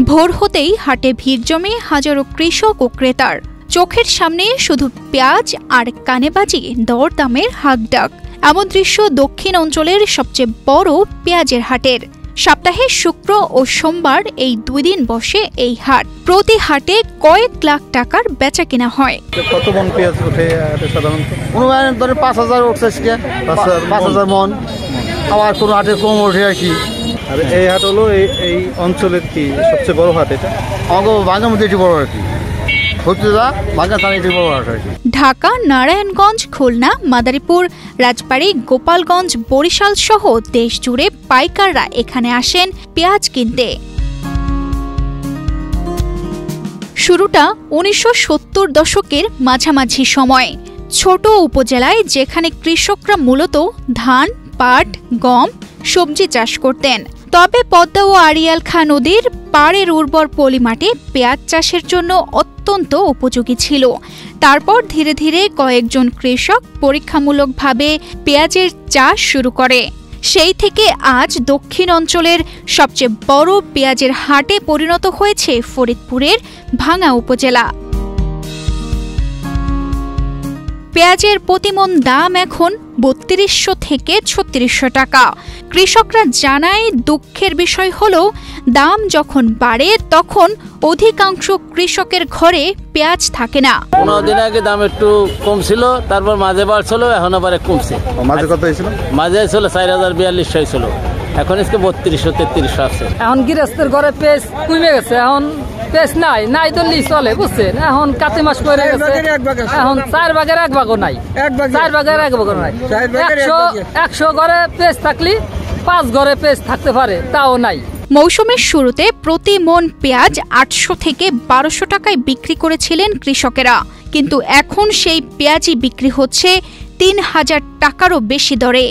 ভোর হতেই হাটে ভিড় জমে হাজারো কৃষক ও ক্রেতার। চোখের সামনে শুধু পেঁয়াজ আর কানে বাজি দরদামের হাঁকডাক। এমন দৃশ্য দক্ষিণ অঞ্চলের সবচেয়ে বড় পেঁয়াজের হাটের। সপ্তাহে শুক্র ও সোমবার এই 2 দিন বসে এই হাট। প্রতি হাটে কয়েক লাখ টাকার বেচা কেনা হয়। কত মন পেঁয়াজ ওঠে সাধারণত? 5,000 উঠছে, 5,000 মন। আবার কোনো হাটে কম ওঠে আর কি। আর এই হাট হলো এই অঞ্চলের কি সবচেয়ে বড় হাট? এটা আমাকে বাংলার মধ্যে এটি বড় আর কি। ঢাকা, নারায়ণগঞ্জ, খুলনা, মাদারীপুর, রাজবাড়ী, গোপালগঞ্জ, বরিশাল সহ দেশ জুড়ে পাইকাররা এখানে আসেন পেঁয়াজ কিনতে। শুরুটা 1970 দশকের মাঝামাঝি সময়। ছোট উপজেলায় যেখানে কৃষকরা মূলত ধান, পাট, গম, সবজি চাষ করতেন। তবে পদ্মা ও আড়িয়াল খাঁ নদীর পাড়ের উর্বর পলিমাটি পেঁয়াজ চাষের জন্য অত্যন্ত উপযোগী ছিল। তারপর ধীরে ধীরে কয়েকজন কৃষক পরীক্ষামূলকভাবে পেঁয়াজের চাষ শুরু করে। সেই থেকে আজ দক্ষিণ অঞ্চলের সবচেয়ে বড় পেঁয়াজের হাটে পরিণত হয়েছে ফরিদপুরের ভাঙ্গা উপজেলা। পেঁয়াজের প্রতিমন দাম এখন 3200 থেকে 3600 টাকা। কৃষকরা জানায়, দুঃখের বিষয় হলো দাম যখন বাড়ে তখন অধিকাংশ কৃষকের ঘরে পেঁয়াজ থাকে না। 15 দিন আগে দাম একটু কম ছিল, তারপর মাঝে বাড়ছিল, এখন আবার কমছে। মাঝে কত হয়েছিল? মাঝে ছিল 4042 ছিল, এখন 3200-3300 আছে। এখন গৃহস্থের ঘরে পেঁয়াজ কমে গেছে, এখন পেঁয়াজ নাই তো চলে, বুঝছেন? এখন কাতি মাস পরে গেছে, এখন 4 ভাগের 1 ভাগও নাই, 4 ভাগের 1 ভাগও নাই। 100 ঘরে পেঁয়াজ থাকলে 5 ঘরে পেঁয়াজ থাকতে পারে, তাও নাই। মৌসুমের শুরুতে প্রতি মন পেঁয়াজ 800 থেকে 1200 টাকায় বিক্রি করেছিলেন কৃষকেরা, কিন্তু এখন সেই পেঁয়াজই বিক্রি হচ্ছে 3000 টাকারও বেশি দরে।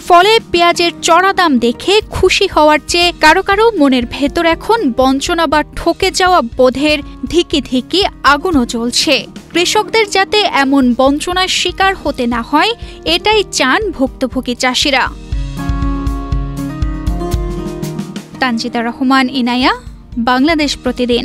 ফলে পেঁয়াজের চড়া দাম দেখে খুশি হওয়ার চেয়ে কারো কারো মনের ভেতর এখন বঞ্চনা বা ঠকে যাওয়া বোধের ধিকি ধিকি আগুনও জ্বলছে। কৃষকদের যাতে এমন বঞ্চনার শিকার হতে না হয়, এটাই চান ভুক্তভোগী চাষিরা। তানজিদা রহমান, ইনায়া, বাংলাদেশ প্রতিদিন।